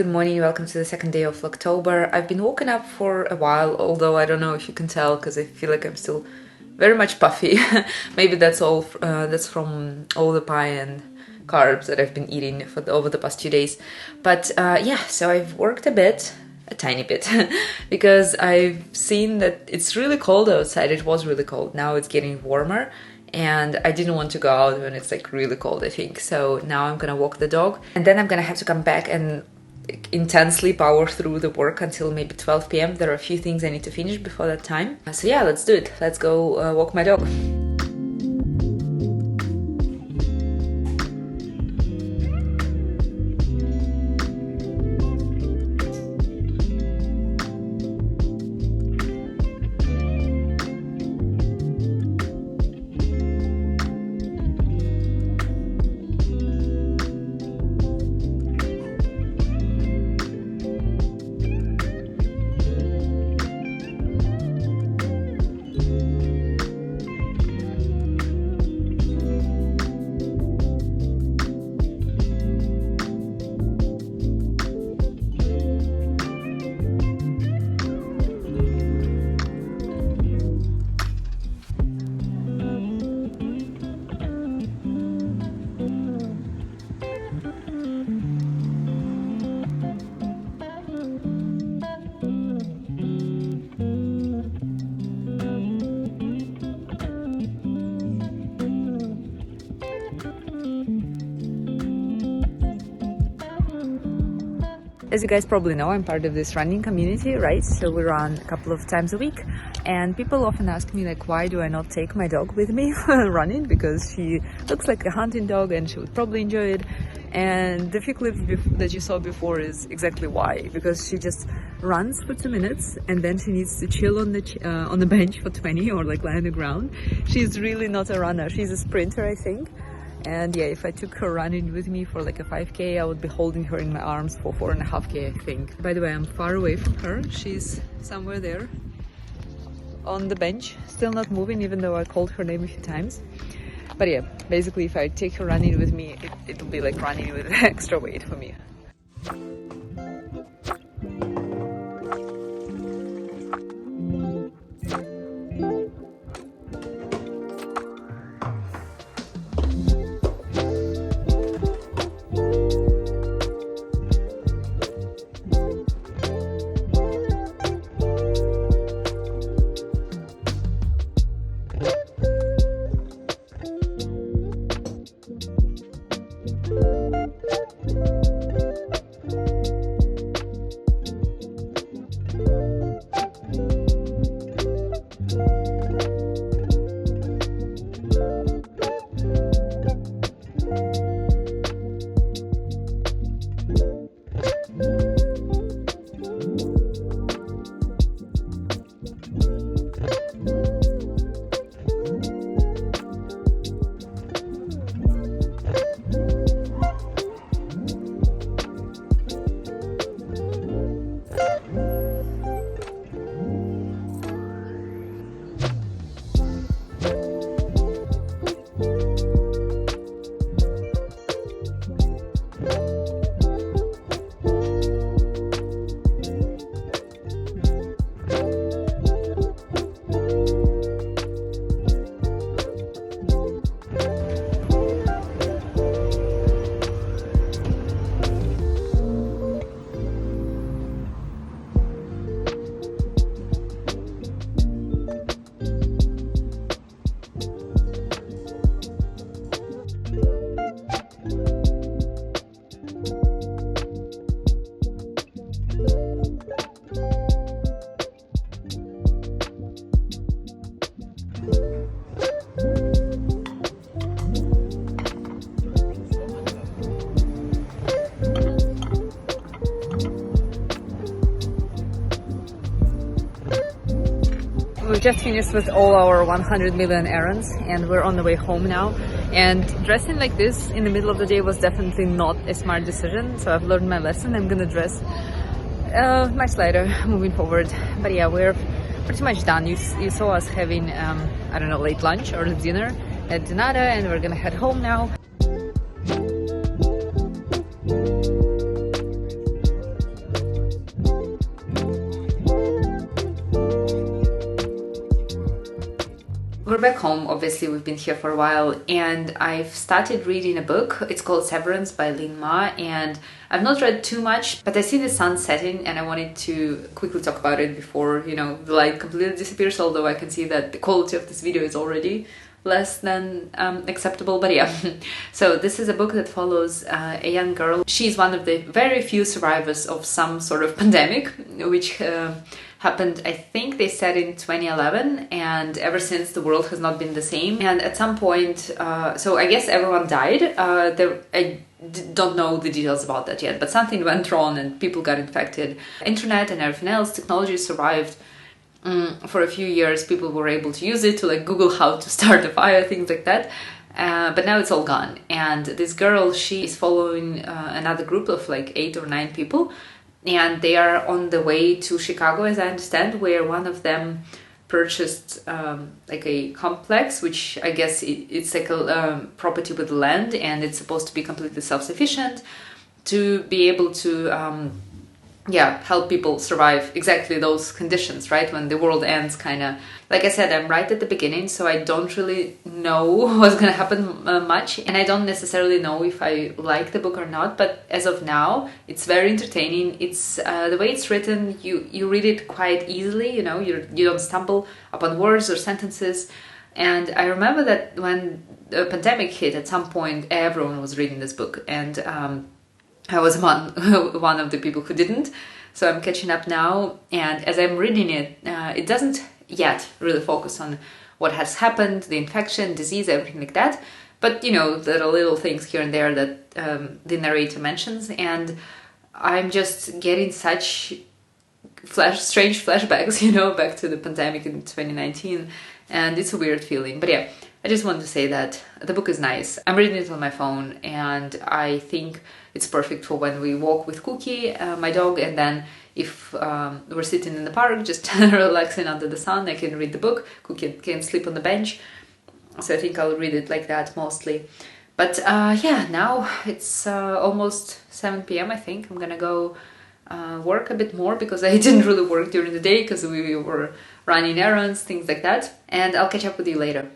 good morning, welcome to the second day of Vlogtober. I've been woken up for a while, although I don't know if you can tell because I feel like I'm still very much puffy. Maybe that's all. That's from all the pie and carbs that I've been eating over the past 2 days. But yeah, so I've worked a tiny bit, because I've seen that it's really cold outside. It was really cold. Now it's getting warmer. And I didn't want to go out when it's like really cold, I think. So now I'm gonna walk the dog, and then I'm gonna have to come back and intensely power through the work until maybe 12 p.m. There are a few things I need to finish before that time. So yeah, let's do it. Let's go walk my dog. As you guys probably know, I'm part of this running community, right? So we run a couple of times a week, and people often ask me like, why do I not take my dog with me running? Because she looks like a hunting dog and she would probably enjoy it. And the few clips that you saw before is exactly why, because she just runs for 2 minutes and then she needs to chill on the bench for 20 or like lie on the ground. She's really not a runner. She's a sprinter, I think. And yeah, if I took her running with me for like a 5k, I would be holding her in my arms for 4.5k, I think. By the way, I'm far away from her. She's somewhere there on the bench, still not moving, even though I called her name a few times. But yeah, basically if I take her running with me, it'll be like running with extra weight for me. We've just finished with all our 100 million errands and we're on the way home now. And dressing like this in the middle of the day was definitely not a smart decision. So I've learned my lesson. I'm gonna dress much lighter moving forward. But yeah, we're pretty much done. You saw us having, I don't know, late lunch or dinner at Donata, and we're gonna head home now. We're back home, obviously, we've been here for a while, and I've started reading a book. It's called Errands by Lin Ma, and I've not read too much, but I see the sun setting and I wanted to quickly talk about it before, you know, the light completely disappears, although I can see that the quality of this video is already less than acceptable, but yeah. So this is a book that follows a young girl. She's one of the very few survivors of some sort of pandemic, which happened, I think they said in 2011, and ever since the world has not been the same. And at some point, so I guess everyone died. I don't know the details about that yet, but something went wrong and people got infected. Internet and everything else, technology survived. For a few years, people were able to use it to like Google how to start a fire, things like that. But now it's all gone. And this girl, she is following another group of like 8 or 9 people. And they are on the way to Chicago, as I understand, where one of them purchased like a complex, which I guess it's like a property with land, and it's supposed to be completely self-sufficient to be able to help people survive exactly those conditions, right? When the world ends, kind of. Like I said, I'm right at the beginning, so I don't really know what's going to happen much, and I don't necessarily know if I like the book or not, but as of now, it's very entertaining. It's the way it's written, you read it quite easily, you know, you don't stumble upon words or sentences. And I remember that when the pandemic hit, at some point, everyone was reading this book, and I was one of the people who didn't, so I'm catching up now. And as I'm reading it, it doesn't yet really focus on what has happened, the infection, disease, everything like that. But, you know, there are little things here and there that the narrator mentions, and I'm just getting such strange flashbacks, you know, back to the pandemic in 2019, and it's a weird feeling. But yeah, I just wanted to say that the book is nice. I'm reading it on my phone, and I think it's perfect for when we walk with Cookie, my dog, and then if we're sitting in the park, just relaxing under the sun, I can read the book. Cookie can sleep on the bench. So I think I'll read it like that mostly. But yeah, now it's almost 7 p.m. I think. I'm gonna go work a bit more because I didn't really work during the day because we were running errands, things like that. And I'll catch up with you later.